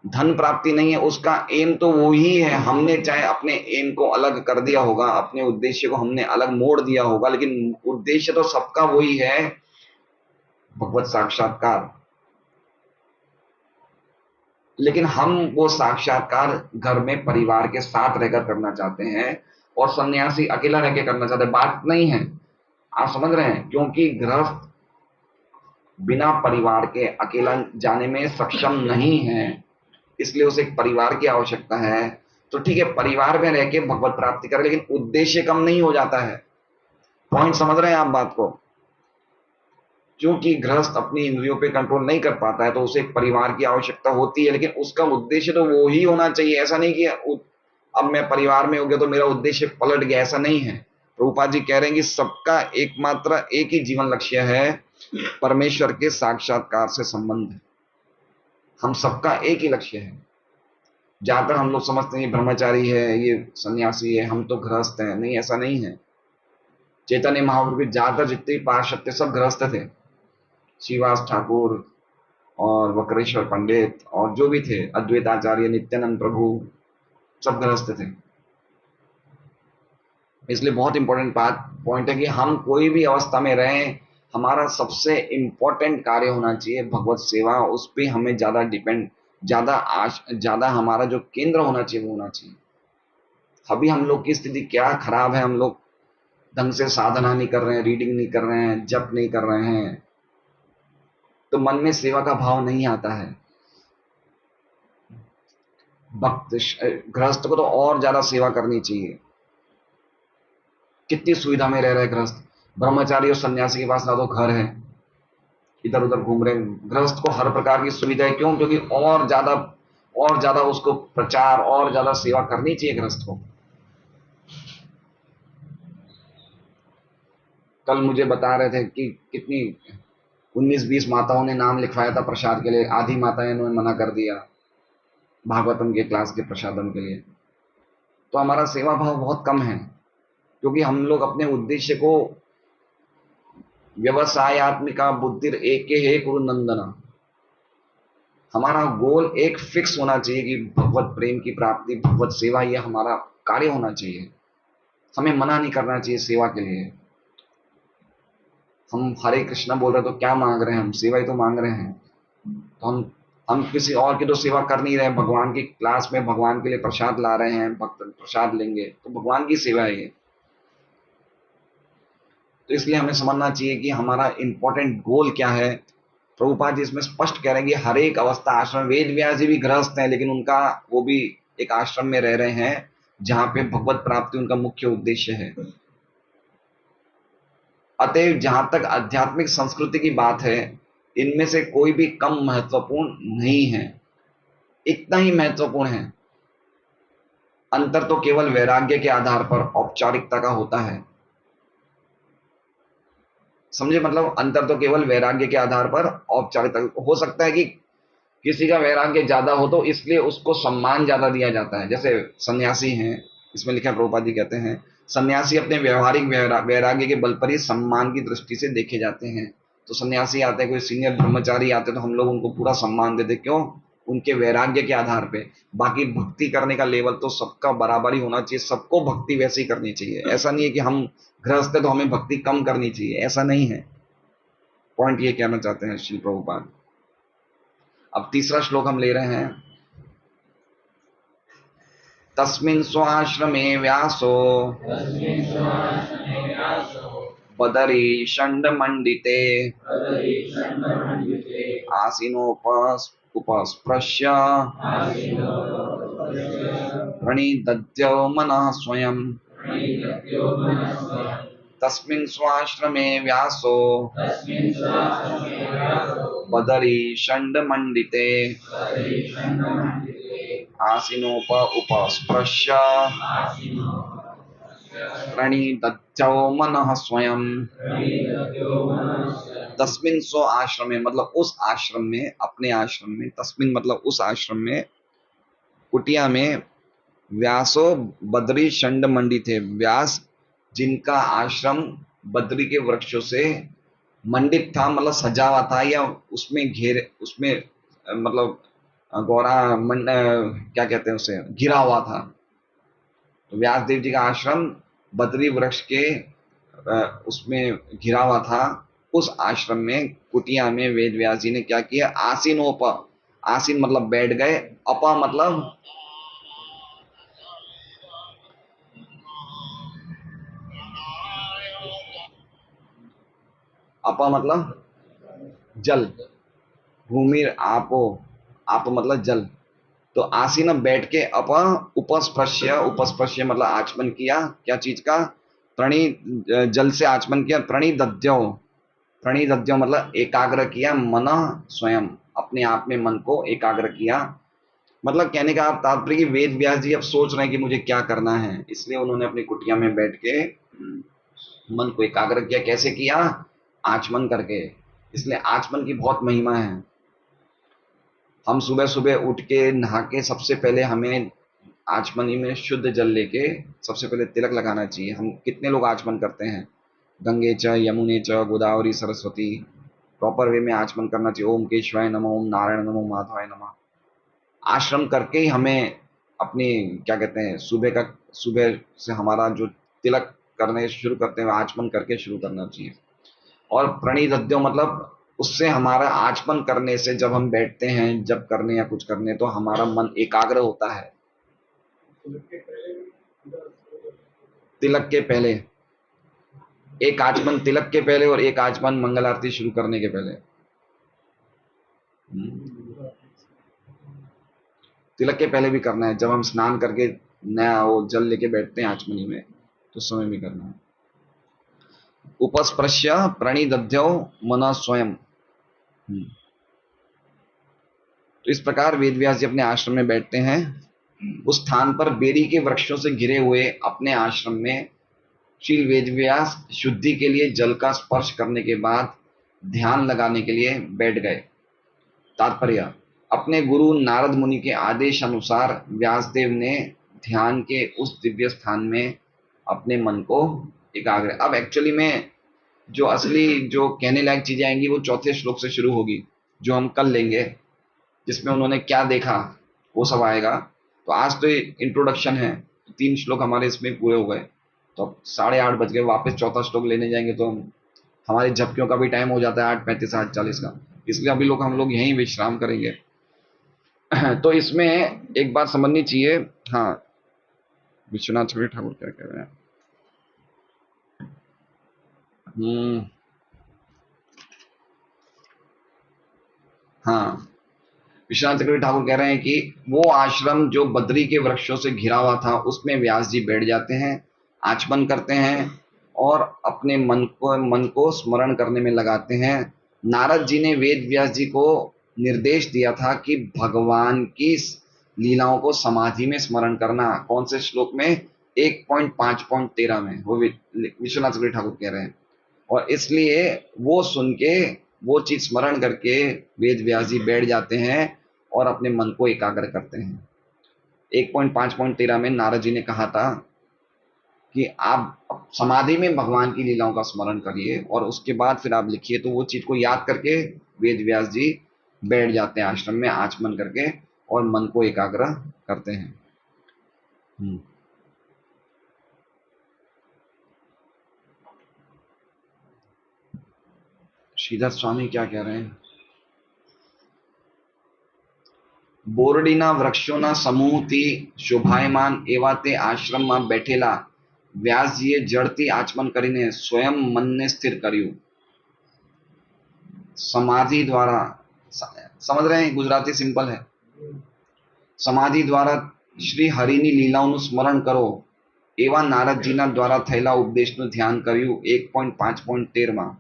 धन प्राप्ति नहीं है, उसका एम तो वो ही है। हमने चाहे अपने एम को अलग कर दिया होगा, अपने उद्देश्य को हमने अलग मोड़ दिया होगा, लेकिन उद्देश्य तो सबका वही है, भगवत साक्षात्कार। लेकिन हम वो साक्षात्कार घर में परिवार के साथ रहकर करना चाहते हैं और सन्यासी अकेला रहकर करना चाहते हैं। बात नहीं है, आप समझ रहे हैं? क्योंकि गृहस्थ बिना परिवार के अकेला जाने में सक्षम नहीं है, इसलिए उसे एक परिवार की आवश्यकता है। तो ठीक है, परिवार में रह के भगवत प्राप्ति करे, लेकिन उद्देश्य कम नहीं हो जाता है। पॉइंट समझ रहे हैं आप बात को? क्योंकि गृहस्थ अपनी इंद्रियों पे कंट्रोल नहीं कर पाता है, तो उसे एक परिवार की आवश्यकता होती है, लेकिन उसका उद्देश्य तो वो ही होना चाहिए। ऐसा नहीं कि अब मैं परिवार में हो गया तो मेरा उद्देश्य पलट गया, ऐसा नहीं है। प्रभुपाद जी कह रहे हैं कि सबका एकमात्र एक ही जीवन लक्ष्य है, परमेश्वर के साक्षात्कार से संबंध है। हम सबका एक ही लक्ष्य है। जहां तक हम लोग समझते हैं ब्रह्मचारी है, ये सन्यासी है, हम तो गृहस्थ हैं, नहीं, ऐसा नहीं है। चैतन्य महाप्रभु के ज्यादातर जितने पार्षद थे सब गृहस्थ थे। श्रीवास ठाकुर और वक्रेश्वर पंडित और जो भी थे, अद्वैत आचार्य, नित्यानंद प्रभु, सब गृहस्थ थे। इसलिए बहुत इंपॉर्टेंट पॉइंट है कि हम कोई भी अवस्था में रहें, हमारा सबसे इंपॉर्टेंट कार्य होना चाहिए भगवत सेवा। उस पर हमें ज्यादा हमारा जो केंद्र होना चाहिए वो होना चाहिए। अभी हम लोग की स्थिति क्या खराब है, हम लोग ढंग से साधना नहीं कर रहे हैं, रीडिंग नहीं कर रहे हैं, जप नहीं कर रहे हैं, तो मन में सेवा का भाव नहीं आता है। भक्त गृहस्थ को तो और ज्यादा सेवा करनी चाहिए। कितनी सुविधा में रह रहे गृहस्थ। ब्रह्मचारी और सन्यासी के पास ना तो घर है, इधर उधर घूम रहे। गृहस्थ को हर प्रकार की सुविधा है। क्यों? क्योंकि और ज्यादा उसको प्रचार और ज्यादा सेवा करनी चाहिए गृहस्थ को। कल मुझे बता रहे थे कि कितनी 19-20 माताओं ने नाम लिखवाया था प्रसाद के लिए, आधी माताएं ने मना कर दिया भागवतम के क्लास के प्रसादम के लिए। तो हमारा सेवा भाव बहुत कम है, क्योंकि हम लोग अपने उद्देश्य को व्यवसायत्मिका बुद्धि एक हे कुरु नंदना, हमारा गोल एक फिक्स होना चाहिए कि भगवत प्रेम की प्राप्ति, भगवत सेवा, यह हमारा कार्य होना चाहिए। हमें मना नहीं करना चाहिए सेवा के लिए। हम हरे कृष्णा बोल रहे तो क्या मांग रहे हैं? हम सेवा ही तो मांग रहे हैं। तो हम किसी और की तो सेवा कर नहीं रहे। भगवान की क्लास में भगवान के लिए प्रसाद ला रहे हैं, भक्त प्रसाद लेंगे तो भगवान की सेवा है ये। तो इसलिए हमें समझना चाहिए कि हमारा इंपॉर्टेंट गोल क्या है। प्रभुपाद जी इसमें स्पष्ट कह रहे हैं कि हर एक अवस्था आश्रम, वेद व्यास जी भी गृहस्थ हैं, लेकिन उनका वो भी एक आश्रम में रह रहे हैं जहां पे भगवत प्राप्ति उनका मुख्य उद्देश्य है। अतएव जहां तक आध्यात्मिक संस्कृति की बात है, इनमें से कोई भी कम महत्वपूर्ण नहीं है, इतना ही महत्वपूर्ण है। अंतर तो केवल वैराग्य के आधार पर औपचारिकता का होता है। समझे, मतलब अंतर तो केवल वैराग्य के आधार पर औपचारिकता। हो सकता है कि किसी का वैराग्य ज्यादा हो तो इसलिए उसको सम्मान ज्यादा दिया जाता है। जैसे सन्यासी हैं, इसमें लिखा है, प्रभुपाद जी कहते हैं, सन्यासी अपने व्यवहारिक वैराग्य के बल पर ही सम्मान की दृष्टि से देखे जाते हैं। तो सन्यासी आते हैं, कोई सीनियर ब्रह्मचारी आते हैं, तो हम लोग उनको पूरा सम्मान देते, क्यों? उनके वैराग्य के आधार पे। बाकी भक्ति करने का लेवल तो सबका बराबर ही होना चाहिए, सबको भक्ति वैसे ही करनी चाहिए। ऐसा नहीं है कि हम गृहस्थ है तो हमें भक्ति कम करनी चाहिए, ऐसा नहीं है। पॉइंट ये कहना चाहते हैं श्री प्रभुपाद। अब तीसरा श्लोक हम ले रहे हैं। तस्मिन् स्वाश्रमे व्यासो बदरी षण्डमण्डिते उपस्पृश्य प्रणिदध्यौ मनः स्वयं। तस्मिन् स्वाश्रमे व्यासो बदरी षण्डमण्डिते उपस्पृश्य प्रणिदध्यौ मनः स्वयं। तस्मिन् स्व आश्रमे मतलब उस आश्रम में, अपने आश्रम में, तस्मिन् मतलब उस आश्रम में, कुटिया में, व्यासो बद्री षण्ड मंडी थे, व्यास जिनका आश्रम बद्री के वृक्षों से मंडित था, मतलब सजा हुआ था, या उसमें मतलब क्या कहते हैं उसे, घिरा हुआ था। तो व्यास देव जी का आश्रम बद्री वृक्ष के उसमें घिरा हुआ था। उस आश्रम में, कुटिया में, वेद व्यास जी ने क्या किया, आसीनोप, आसीन मतलब बैठ गए, अपा मतलब जल, भूमि आपो, आप मतलब जल। तो आसीन बैठ के, उपस्पृश्य, उपस्पृश्य मतलब आचमन किया, क्या चीज का, प्रणि, जल से आचमन किया, प्रणिदध्यौ, प्रणिदध्यौ मतलब एकाग्र किया, मन स्वयं, अपने आप में मन को एकाग्र किया। मतलब कहने का तात्पर्य कि वेद व्यास जी अब सोच रहे हैं कि मुझे क्या करना है, इसलिए उन्होंने अपनी कुटिया में बैठ के मन को एकाग्र किया। कैसे किया? आचमन करके। इसलिए आचमन की बहुत महिमा है। हम सुबह सुबह उठ के नहा के सबसे पहले हमें आचमनी में शुद्ध जल लेके सबसे पहले तिलक लगाना चाहिए। हम कितने लोग आचमन करते हैं? गंगे च यमुने च गोदावरी सरस्वती, प्रॉपर वे में आचमन करना चाहिए। ओम केशवाय नमः, ओम नारायण नमः, ओम माधवाय नमः। आश्रम करके ही हमें अपनी, क्या कहते हैं, सुबह से हमारा जो तिलक करने शुरू करते हैं, आचमन करके शुरू करना चाहिए। और प्रणिदध्यो मतलब उससे हमारा आचमन करने से, जब हम बैठते हैं, जब करने या कुछ करने, तो हमारा मन एकाग्र होता है। तिलक के पहले एक आचमन, तिलक के पहले, और एक आचमन मंगल आरती शुरू करने के पहले। तिलक के पहले भी करना है, जब हम स्नान करके नया वो जल लेके बैठते हैं आचमनी में, तो समय भी करना है। उपस्पृश्य प्रणिदध्यौ मनः स्वयं। तो इस प्रकार वेदव्यास जी अपने आश्रम में बैठते हैं। उस स्थान पर बेरी के वृक्षों से घिरे हुए अपने आश्रम में श्री वेदव्यास शुद्धि के लिए जल का स्पर्श करने के बाद ध्यान लगाने के लिए बैठ गए। तात्पर्य, अपने गुरु नारद मुनि के आदेश अनुसार व्यासदेव ने ध्यान के उस दिव्य स्थान में अपने मन को एकाग्र। अब एक्चुअली में जो असली जो कहने लायक चीजें आएंगी वो चौथे श्लोक से शुरू होगी, जो हम कल लेंगे, जिसमें उन्होंने क्या देखा वो सब आएगा। तो आज तो इंट्रोडक्शन है, 3 श्लोक हमारे इसमें पूरे हो गए। तो अब 8:30 बज गए, वापस चौथा श्लोक लेने जाएंगे तो हमारी झपकियों का भी टाइम हो जाता है 8:35 8:40 का, इसलिए अभी हम लोग यहीं विश्राम करेंगे। तो इसमें एक बात समझनी चाहिए। हाँ, विश्वनाथ चक्रवर्ती ठाकुर क्या कह रहे हैं? हाँ, विश्वनाथ चक्रवर्ती ठाकुर कह रहे हैं कि वो आश्रम जो बद्री के वृक्षों से घिरा हुआ था, उसमें व्यास जी बैठ जाते हैं, आचमन करते हैं और अपने मन को स्मरण करने में लगाते हैं। नारद जी ने वेद व्यास जी को निर्देश दिया था कि भगवान की लीलाओं को समाधि में स्मरण करना। कौन से श्लोक में? 1.5.13 में। वो विश्वनाथ चक्रवर्ती ठाकुर कह रहे हैं। और इसलिए वो सुन के, वो चीज स्मरण करके वेद व्यास जी बैठ जाते हैं और अपने मन को एकाग्र करते हैं। 1.5.13 में नारद जी ने कहा था कि आप समाधि में भगवान की लीलाओं का स्मरण करिए और उसके बाद फिर आप लिखिए। तो वो चीज को याद करके वेद व्यास जी बैठ जाते हैं आश्रम में आचमन करके और मन को एकाग्र करते हैं। श्रीधर स्वामी क्या कह रहे हैं? बोरડીના વૃક્ષોના સમૂહથી શોભાયમાન એવા તે આશ્રમમાં બેઠેલા વ્યાસજીએ જળથી આચમન કરીને સ્વયં મનને સ્થિર કર્યું। समाधि द्वारा, समझ रहे हैं? गुजराती सिंपल है। समाधि द्वारा श्री हरिनी लीलाओं स्मरण करो एवं नारदजीना द्वारा थયેલા उपदेशનું ध्यान કર્યું 1.5.13 में।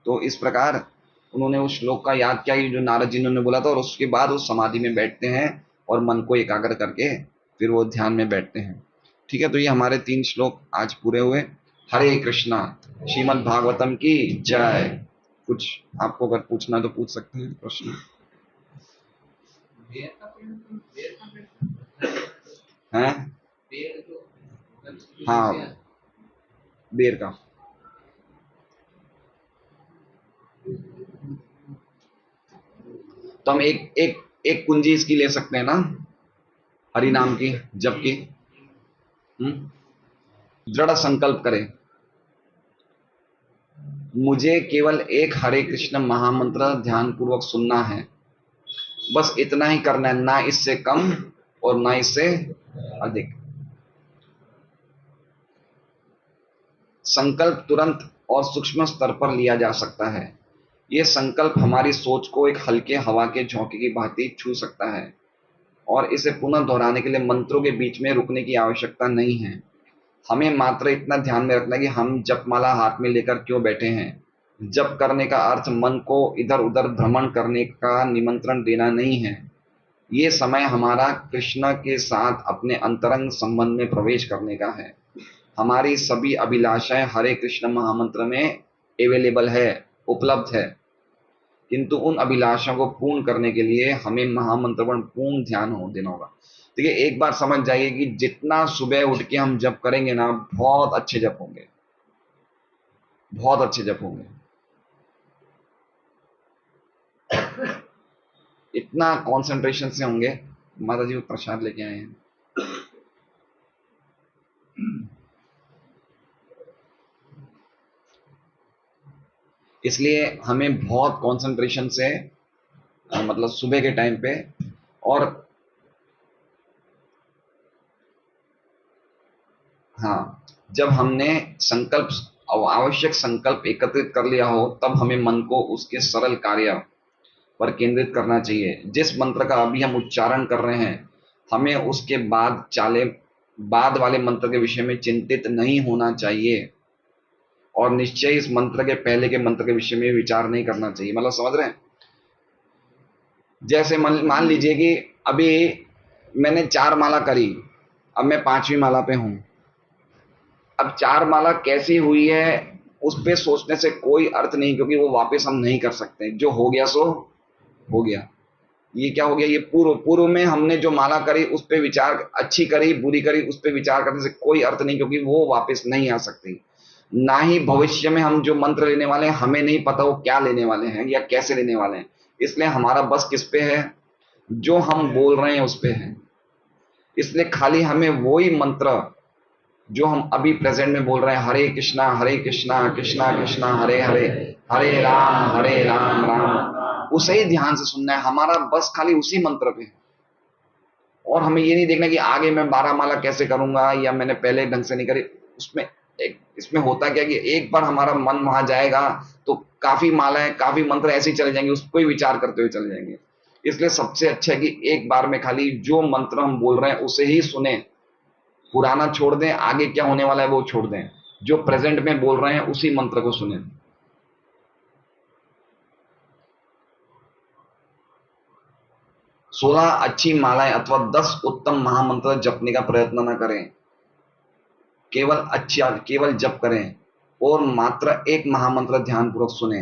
तो इस प्रकार उन्होंने उस श्लोक का याद किया जो नारद जी ने बोला था और उसके बाद वो समाधि में बैठते हैं और मन को एकाग्र करके फिर वो ध्यान में बैठते हैं। ठीक है, तो ये हमारे 3 श्लोक आज पूरे हुए। हरे कृष्णा। श्रीमद् भागवतम की जय। कुछ आपको अगर पूछना तो पूछ सकते हैं प्रश्न। हैं? हाँ, बेर का। तो हम एक कुंजी इसकी ले सकते हैं ना, हरि नाम की, जप की। दृढ़ संकल्प करें, मुझे केवल एक हरे कृष्ण महामंत्र ध्यान पूर्वक सुनना है, बस इतना ही करना है, ना इससे कम और ना इससे अधिक। संकल्प तुरंत और सूक्ष्म स्तर पर लिया जा सकता है। यह संकल्प हमारी सोच को एक हल्के हवा के झोंके की भांति छू सकता है और इसे पुनः दोहराने के लिए मंत्रों के बीच में रुकने की आवश्यकता नहीं है। हमें मात्र इतना ध्यान में रखना है कि हम जपमाला हाथ में लेकर क्यों बैठे हैं। जप करने का अर्थ मन को इधर उधर भ्रमण करने का निमंत्रण देना नहीं है। ये समय हमारा कृष्ण के साथ अपने अंतरंग संबंध में प्रवेश करने का है। हमारी सभी अभिलाषाएं हरे कृष्ण महामंत्र में अवेलेबल है, उपलब्ध है, किंतु उन अभिलाषाओं को पूर्ण करने के लिए हमें महामंत्र पर पूर्ण ध्यान देना होगा। देखिए, एक बार समझ जाइए कि जितना सुबह उठ के हम जप करेंगे ना, बहुत अच्छे जप होंगे, बहुत अच्छे जप होंगे। इतना कंसंट्रेशन से होंगे। माता जी वो प्रसाद लेके आए हैं। इसलिए हमें बहुत कंसंट्रेशन से, मतलब सुबह के टाइम पे, और हाँ, जब हमने संकल्प, आवश्यक संकल्प एकत्रित कर लिया हो, तब हमें मन को उसके सरल कार्य पर केंद्रित करना चाहिए। जिस मंत्र का अभी हम उच्चारण कर रहे हैं, हमें उसके बाद वाले मंत्र के विषय में चिंतित नहीं होना चाहिए और निश्चय इस मंत्र के पहले के मंत्र के विषय में विचार नहीं करना चाहिए। मतलब समझ रहे हैं? जैसे मान लीजिए कि अभी मैंने 4 माला करी, अब मैं 5वीं माला पे हूं। अब 4 माला कैसी हुई है उस पे सोचने से कोई अर्थ नहीं, क्योंकि वो वापस हम नहीं कर सकते। जो हो गया सो हो गया। ये क्या हो गया? ये पूर्व में हमने जो माला करी उस पे विचार, अच्छी करी बुरी करी, उस पे विचार करने से कोई अर्थ नहीं, क्योंकि वो वापस नहीं आ सकती। ना ही भविष्य में हम जो मंत्र लेने वाले हैं, हमें नहीं पता वो क्या लेने वाले हैं या कैसे लेने वाले हैं। इसलिए हमारा बस किस पे है? जो हम बोल रहे हैं उस पे है। इसलिए खाली हमें वही मंत्र जो हम अभी प्रेजेंट में बोल रहे हैं, हरे कृष्णा कृष्णा कृष्णा हरे हरे, हरे राम राम, उसे ही ध्यान से सुनना है। हमारा बस खाली उसी मंत्र पे है। और हमें ये नहीं देखना कि आगे मैं 12 माला कैसे करूंगा या मैंने पहले ढंग से नहीं करी। उसमें इसमें होता क्या कि एक बार हमारा मन वहां जाएगा तो काफी मालाएं, काफी मंत्र ऐसे ही चले जाएंगे, उसको ही विचार करते हुए चले जाएंगे। इसलिए सबसे अच्छा है कि एक बार में खाली जो मंत्र हम बोल रहे हैं उसे ही सुने, पुराना छोड़ दें, आगे क्या होने वाला है वो छोड़ दें। जो प्रेजेंट में बोल रहे हैं उसी मंत्र को सुने। 16 अच्छी मालाएं अथवा 10 उत्तम महामंत्र जपने का प्रयत्न न करें, केवल जप करें। और मात्र एक महामंत्र ध्यानपूर्वक सुने।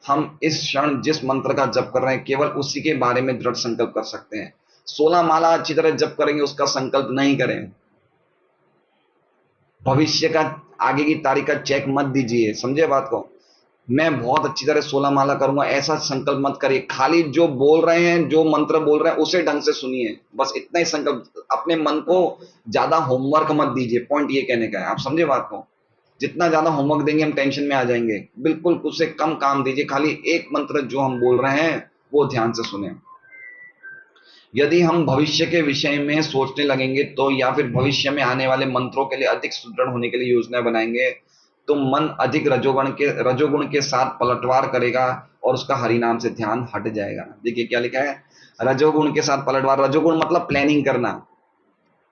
हम इस क्षण जिस मंत्र का जप कर रहे हैं केवल उसी के बारे में दृढ़ संकल्प कर सकते हैं। 16 माला अच्छी तरह जप करेंगे उसका संकल्प नहीं करें। भविष्य का आगे की तारीख का चेक मत दीजिए, समझे बात को। मैं बहुत अच्छी तरह 16 माला करूंगा ऐसा संकल्प मत करिए। खाली जो बोल रहे हैं, जो मंत्र बोल रहे हैं उसे ढंग से सुनिए, बस इतना ही संकल्प। अपने मन को ज्यादा होमवर्क मत दीजिए, पॉइंट ये कहने का है। आप समझे बात को। जितना ज्यादा होमवर्क देंगे हम टेंशन में आ जाएंगे। बिल्कुल उससे कम काम दीजिए, खाली एक मंत्र जो हम बोल रहे हैं वो ध्यान से सुने। यदि हम भविष्य के विषय में सोचने लगेंगे तो या फिर भविष्य में आने वाले मंत्रों के लिए अधिक सुदृढ़ होने के लिए योजना बनाएंगे तो मन अधिक रजोगुण के साथ पलटवार करेगा और उसका हरि नाम से ध्यान हट जाएगा। देखिए क्या लिखा है, रजोगुण के साथ पलटवार। रजोगुण मतलब प्लानिंग करना।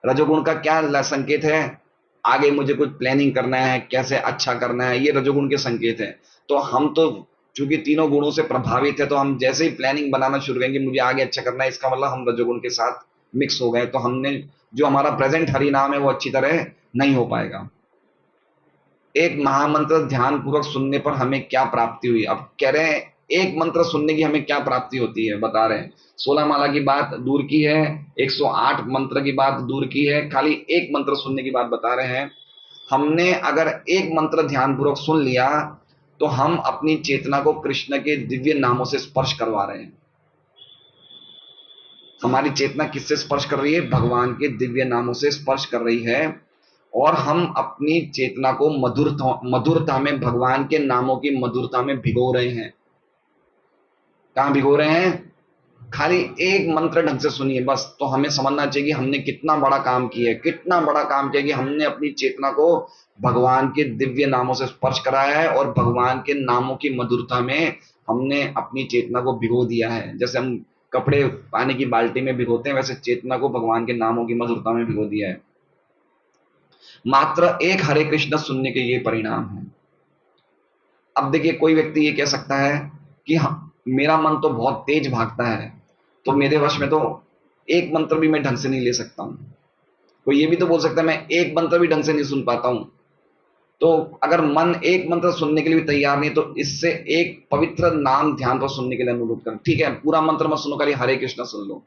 रजोगुण का क्या संकेत है, आगे मुझे कुछ प्लानिंग करना है, कैसे अच्छा करना है, ये रजोगुण के संकेत है। तो हम तो चूंकि तीनों गुणों से प्रभावित है तो हम जैसे ही प्लानिंग बनाना शुरू करेंगे मुझे आगे अच्छा करना है, इसका मतलब हम रजोगुण के साथ मिक्स हो गए, तो हमने जो हमारा प्रेजेंट हरि नाम है वो अच्छी तरह नहीं हो पाएगा। एक महामंत्र ध्यान पूर्वक सुनने पर हमें क्या प्राप्ति हुई। अब कह रहे हैं एक मंत्र सुनने की हमें क्या प्राप्ति होती है, बता रहे हैं। 16 माला की बात दूर की है, 108 मंत्र की बात दूर की है, खाली एक मंत्र सुनने की बात बता रहे हैं। हमने अगर एक मंत्र ध्यान पूर्वक सुन लिया तो हम अपनी चेतना को कृष्ण के दिव्य नामों से स्पर्श करवा रहे हैं। हमारी चेतना किससे स्पर्श कर रही है, भगवान के दिव्य नामों से स्पर्श कर रही है। और हम अपनी चेतना को मधुरता में, भगवान के नामों की मधुरता में भिगो रहे हैं। कहां भिगो रहे हैं, खाली एक मंत्र ढंग से सुनिए बस, तो हमें समझना चाहिए कि हमने कितना बड़ा काम किया है, कितना बड़ा काम किया कि हमने अपनी चेतना को भगवान के दिव्य नामों से स्पर्श कराया है और भगवान के नामों की मधुरता में हमने अपनी चेतना को भिगो दिया है। जैसे हम कपड़े पानी की बाल्टी में भिगोते हैं वैसे चेतना को भगवान के नामों की मधुरता में भिगो दिया है। मात्र एक हरे कृष्ण सुनने के ये परिणाम है। अब देखिए कोई व्यक्ति ये कह सकता है कि मेरा मन तो बहुत तेज भागता है तो मेरे वश में तो एक मंत्र भी मैं ढंग से नहीं ले सकता हूं। कोई ये भी तो बोल सकता है मैं एक मंत्र भी ढंग से नहीं सुन पाता हूं। तो अगर मन एक मंत्र सुनने के लिए भी तैयार नहीं तो इससे एक पवित्र नाम ध्यान पर सुनने के लिए अनुरोध करें। ठीक है, पूरा मंत्र मत सुनो, खाली हरे कृष्ण सुन लो,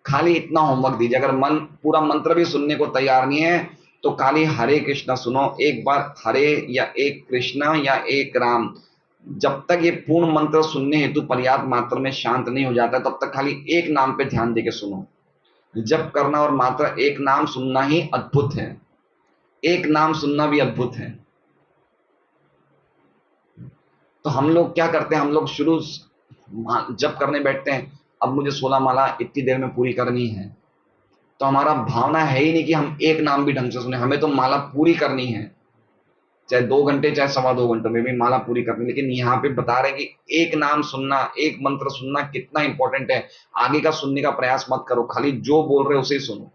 खाली इतना होमवर्क दीजिए। अगर मन पूरा मंत्र भी सुनने को तैयार नहीं है तो खाली हरे कृष्ण सुनो एक बार, हरे या एक कृष्ण या एक राम। जब तक ये पूर्ण मंत्र सुनने हेतु पर्याप्त मात्रा में शांत नहीं हो जाता तब तक खाली एक नाम पे ध्यान देके सुनो। जप करना और मात्र एक नाम सुनना ही अद्भुत है, एक नाम सुनना भी अद्भुत है। तो हम लोग क्या करते हैं, हम लोग शुरू जप करने बैठते हैं, अब मुझे 16 माला इतनी देर में पूरी करनी है, तो हमारा भावना है ही नहीं कि हम एक नाम भी ढंग से सुने। हमें तो माला पूरी करनी है, चाहे 2 घंटे चाहे 2.25 घंटे में भी माला पूरी करनी। लेकिन यहाँ पे बता रहे हैं कि एक नाम सुनना, एक मंत्र सुनना कितना इंपॉर्टेंट है। आगे का सुनने का प्रयास मत करो, खाली जो बोल रहे हो उसे ही सुनो।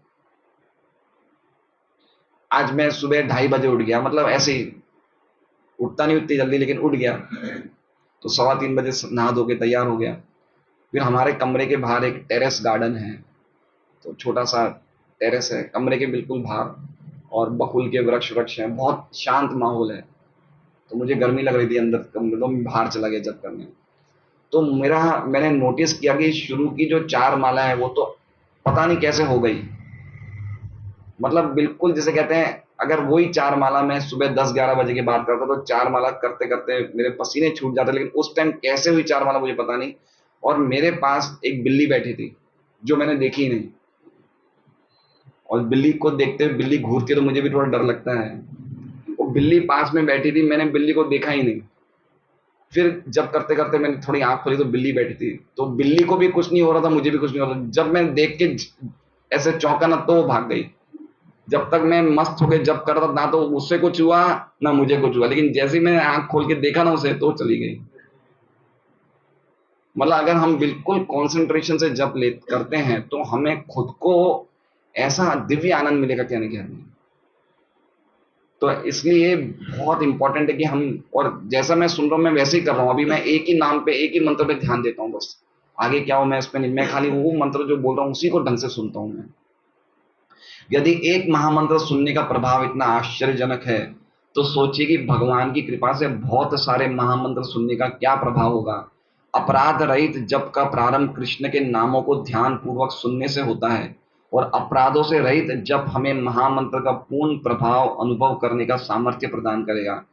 आज मैं सुबह 2:30 बजे उठ गया, मतलब ऐसे ही उठता नहीं उतनी जल्दी लेकिन उठ गया, तो 2:15 बजे नहा धो के तैयार हो गया। फिर हमारे कमरे के बाहर एक टेरेस गार्डन है, तो छोटा सा टेरेस है कमरे के बिल्कुल बाहर, और बकुल के वृक्ष हैं, बहुत शांत माहौल है। तो मुझे गर्मी लग रही थी अंदर कमरे, तो मैं बाहर चला गया जब करने। तो मैंने नोटिस किया कि शुरू की जो 4 माला है वो तो पता नहीं कैसे हो गई। मतलब बिल्कुल जैसे कहते हैं अगर वही 4 माला मैं सुबह 10-11 बजे के बाद करता तो 4 माला करते करते मेरे पसीने छूट जाते, लेकिन उस टाइम कैसे हुई 4 माला मुझे पता नहीं। और मेरे पास एक बिल्ली बैठी थी जो मैंने देखी ही नहीं, और बिल्ली को देखते हुए बिल्ली घूरती है तो मुझे भी थोड़ा डर लगता है। वो बिल्ली पास में बैठी थी, मैंने बिल्ली को देखा ही नहीं। फिर जब करते करते मैंने थोड़ी आंख खोली तो बिल्ली बैठी थी, तो बिल्ली को भी कुछ नहीं हो रहा था, मुझे भी कुछ नहीं हो रहा था। जब मैं देख के ऐसे चौंका ना तो वो भाग गई। जब तक मैं मस्त होकर जब कर रहा था ना तो उससे कुछ हुआ ना मुझे कुछ हुआ, लेकिन जैसे ही मैंने आंख खोल के देखा ना उसे तो चली गई। मतलब अगर हम बिल्कुल कंसंट्रेशन से जब करते हैं तो हमें खुद को ऐसा दिव्य आनंद मिलेगा क्या नहीं कहने। तो इसलिए बहुत इंपॉर्टेंट है कि हम, और जैसा मैं सुन रहा हूं मैं वैसे ही कर रहा हूं। अभी मैं एक ही नाम पे, एक ही मंत्र पे ध्यान देता हूं, बस आगे क्या हो मैं इस पे नहीं, मैं खाली वो मंत्र जो बोल रहा हूं उसी को ढंग से सुनता हूं मैं। यदि एक महामंत्र सुनने का प्रभाव इतना आश्चर्यजनक है तो सोचिए कि भगवान की कृपा से बहुत सारे महामंत्र सुनने का क्या प्रभाव होगा। अपराध रहित जप का प्रारंभ कृष्ण के नामों को ध्यान पूर्वक सुनने से होता है, और अपराधों से रहित जप हमें महामंत्र का पूर्ण प्रभाव अनुभव करने का सामर्थ्य प्रदान करेगा।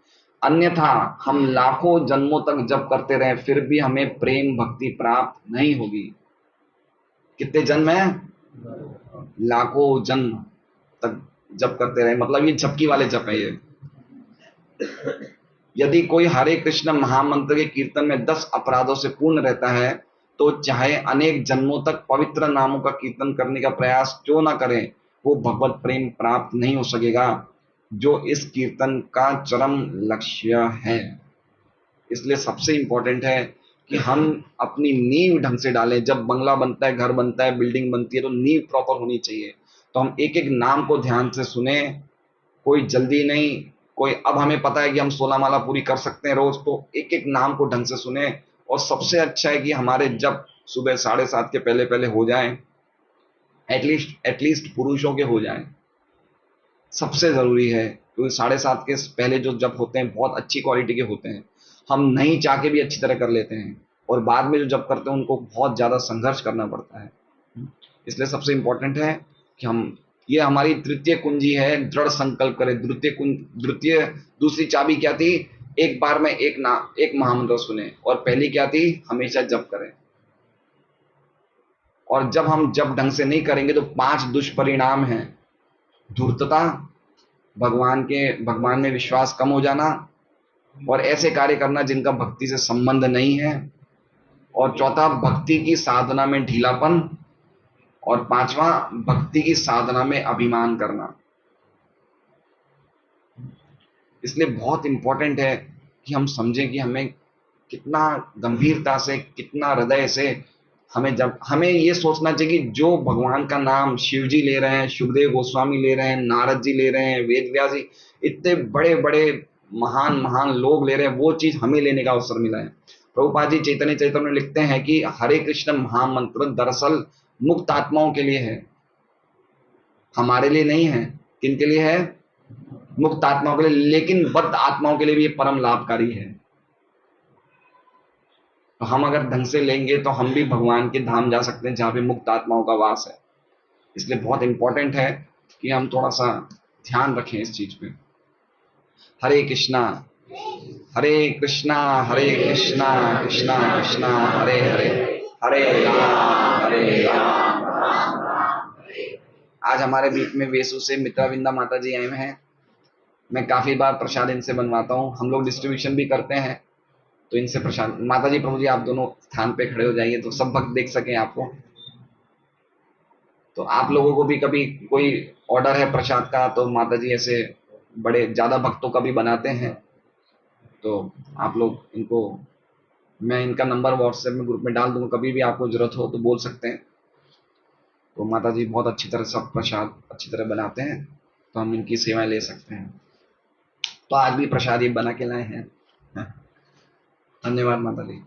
अन्यथा हम लाखों जन्मों तक जप करते रहे फिर भी हमें प्रेम भक्ति प्राप्त नहीं होगी। कितने जन्म है? लाखों जन्म तक जप करते रहे, मतलब ये झपकी वाले जप है ये। यदि कोई हरे कृष्ण महामंत्र के कीर्तन में 10 अपराधों से पूर्ण रहता है, तो चाहे अनेक जन्मों तक पवित्र नामों का कीर्तन करने का प्रयास क्यों ना करे, वो भगवत प्रेम प्राप्त नहीं हो सकेगा, जो इस कीर्तन का चरम लक्ष्य है। इसलिए सबसे इंपॉर्टेंट है कि हम अपनी नींव ढंग से डालें। जब बंगला बनता है, घर बनता है, बिल्डिंग बनती है, तो नींव प्रॉपर होनी चाहिए। तो हम एक एक नाम को ध्यान से सुने, कोई जल्दी नहीं, कोई अब हमें पता है कि हम 16 माला पूरी कर सकते हैं रोज, तो एक एक नाम को ढंग से सुने। और सबसे अच्छा है कि हमारे जब सुबह 7:30 के पहले पहले हो जाएं, एटलीस्ट पुरुषों के हो जाएं, सबसे जरूरी है, क्योंकि 7:30 के पहले जो जब होते हैं बहुत अच्छी क्वालिटी के होते हैं, हम नहीं चाह के भी अच्छी तरह कर लेते हैं, और बाद में जो जब करते हैं उनको बहुत ज्यादा संघर्ष करना पड़ता है। इसलिए सबसे इंपॉर्टेंट है कि हम, ये हमारी तृतीय कुंजी है, दृढ़ संकल्प करें। द्वितीय दूसरी चाबी क्या थी? एक बार में एक महामंत्र सुने, और पहली क्या थी? हमेशा जप करें। और जब हम जप ढंग से नहीं करेंगे तो 5 दुष्परिणाम हैं: धूर्तता, भगवान में विश्वास कम हो जाना, और ऐसे कार्य करना जिनका भक्ति से संबंध नहीं है, और चौथा भक्ति की साधना में ढीलापन, और पांचवा भक्ति की साधना में अभिमान करना। इसलिए बहुत इंपॉर्टेंट है कि हम समझें कि हमें कितना गंभीरता से, कितना हृदय से हमें ये सोचना चाहिए कि जो भगवान का नाम शिव जी ले रहे हैं, सुखदेव गोस्वामी ले रहे हैं, नारद जी ले रहे हैं, वेद व्यास जी, इतने बड़े बड़े महान महान लोग ले रहे हैं, वो चीज हमें लेने का अवसर मिला है। प्रभुपाद जी चैतन्य चैतन्य में लिखते हैं कि हरे कृष्ण महामंत्र दरअसल मुक्त आत्माओं के लिए है, हमारे लिए नहीं है। किन के लिए है? मुक्त आत्माओं के लिए, लेकिन बद्ध आत्माओं के लिए भी ये परम लाभकारी है। तो हम अगर ढंग से लेंगे तो हम भी भगवान के धाम जा सकते हैं जहां पे मुक्त आत्माओं का वास है। इसलिए बहुत इंपॉर्टेंट है कि हम थोड़ा सा ध्यान रखें इस चीज पे। हरे कृष्णा हरे कृष्णा कृष्णा कृष्णा हरे हरे, हरे राम राम राम। आज हमारे बीच में वेसु से मित्राविंदा माता जी आए हैं। मैं काफी बार प्रसाद इनसे बनवाता हूँ, हम लोग डिस्ट्रीब्यूशन भी करते हैं, तो इनसे प्रसाद। माता जी प्रभु जी आप दोनों स्थान पे खड़े हो जाइए तो सब भक्त देख सकें आपको। तो आप लोगों को भी कभी कोई ऑर्डर है प्रसाद का, तो माता जी ऐसे बड़े ज्यादा भक्तों का भी बनाते हैं, तो आप लोग इनको, मैं इनका नंबर व्हाट्सएप में ग्रुप में डाल दूंगा, कभी भी आपको जरूरत हो तो बोल सकते हैं। तो माता जी बहुत अच्छी तरह सब प्रसाद अच्छी तरह बनाते हैं, तो हम इनकी सेवाएं ले सकते हैं। तो आज भी प्रसाद ये बना के लाए हैं। धन्यवाद माता जी,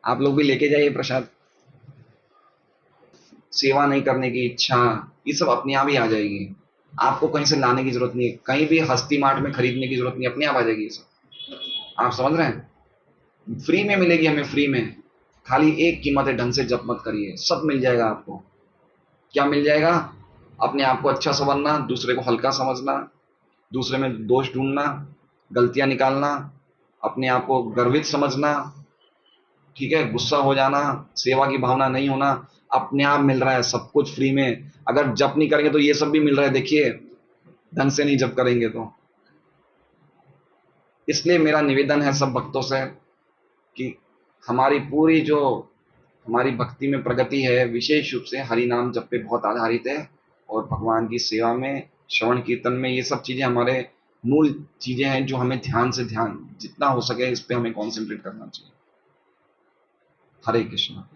आप लोग भी लेके जाइए प्रसाद। सेवा नहीं करने की इच्छा, ये सब अपने आप ही आ जाएगी, आपको कहीं से लाने की जरूरत नहीं है, कहीं भी हस्ती मार्ट में खरीदने की जरूरत नहीं, अपने आप आ जाएगी ये सब। आप समझ रहे हैं? फ्री में मिलेगी हमें, फ्री में। खाली एक कीमत है, ढंग से जप मत करिए, सब मिल जाएगा आपको। क्या मिल जाएगा? अपने आप को अच्छा समझना, दूसरे को हल्का समझना, दूसरे में दोष ढूंढना, गलतियां निकालना, अपने आप को गर्वित समझना, ठीक है, गुस्सा हो जाना, सेवा की भावना नहीं होना, अपने आप मिल रहा है सब कुछ फ्री में। अगर जप नहीं करेंगे तो ये सब भी मिल रहा है, देखिए, ढंग से नहीं जप करेंगे तो। इसलिए मेरा निवेदन है सब भक्तों से कि हमारी पूरी जो हमारी भक्ति में प्रगति है, विशेष रूप से हरि नाम जप पे बहुत आधारित है, और भगवान की सेवा में, श्रवण कीर्तन में, ये सब चीजें हमारे मूल चीजें हैं जो हमें ध्यान जितना हो सके इस पे हमें कॉन्सेंट्रेट करना चाहिए। हरे कृष्णा।